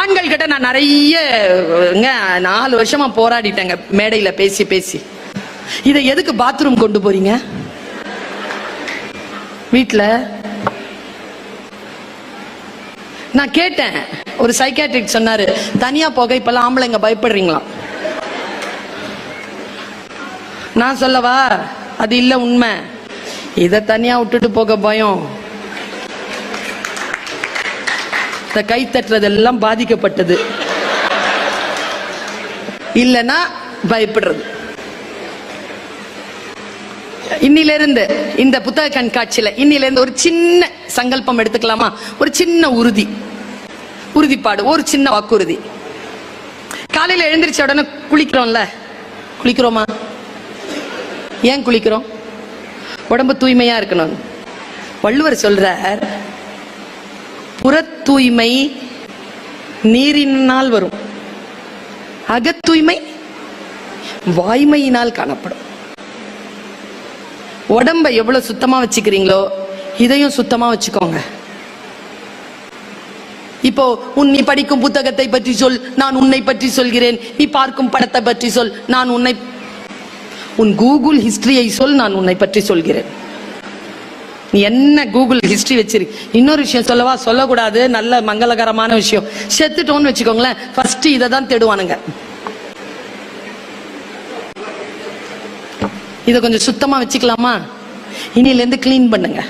ஆண்கள் கிட்ட நான் நிறைய 4 வருஷமா போராடிட்டேங்க மேடையில பேசி பேசி. இதை எதுக்கு பாத்ரூம் கொண்டு போறீங்க வீட்டுல? நான் கேட்டேன், ஒரு சைக்காட்ரிக் சொன்னாரு, தனியா போக இப்பெல்லாம் ஆம்பளைங்க பயப்படுறீங்களாம். நான் சொல்லவா, அது இல்ல உண்மை. இத தனியா விட்டுட்டு போக பயம். இந்த கை தட்டுறதெல்லாம் பாதிக்கப்பட்டது இல்லைன்னா பயப்படுறது. இன்னிலிருந்து இந்த புத்தக கண்காட்சியில இன்னிலிருந்து ஒரு சின்ன சங்கல்பம் எடுத்துக்கலாமா? ஒரு சின்ன உறுதிப்பாடு, ஒரு சின்ன வாக்குறுதி. காலையில எழுந்திரிச்ச உடனே குளிக்கிறோம்ல, குளிக்கிறோமா? ஏன் குளிக்கிறோம்? உடம்பு தூய்மையா இருக்கணும். வள்ளுவர் சொல்றார், புற தூய்மை நீரினால் வரும், அகத்தூய்மை வாய்மையினால் காணப்படும். உடம்ப எவ்வளவு சுத்தமா வச்சுக்கிறீங்களோ இதையும் சுத்தமா வச்சுக்கோங்க. இப்போ நீ படிக்கும் புத்தகத்தை பற்றி சொல், நான் உன்னை பற்றி சொல்கிறேன். நீ பார்க்கும் படத்தை பற்றி சொல், நான் உன்னை. உன் கூகுள் ஹிஸ்டரியை சொல், நான் உன்னை பற்றி சொல்கிறேன். நீ என்ன கூகுள் ஹிஸ்டரி வச்சிரு. இன்னொரு விஷயம் சொல்லவா? சொல்லக்கூடாது, நல்ல மங்களகரமான விஷயம். செத்துட்டோன்னு வச்சுக்கோங்களேன், ஃபர்ஸ்ட் இதை தான் தேடுவானுங்க. இதை கொஞ்சம் சுத்தமா வச்சுக்கலாமா? இனியில இருந்து கிளீன் பண்ணுங்க.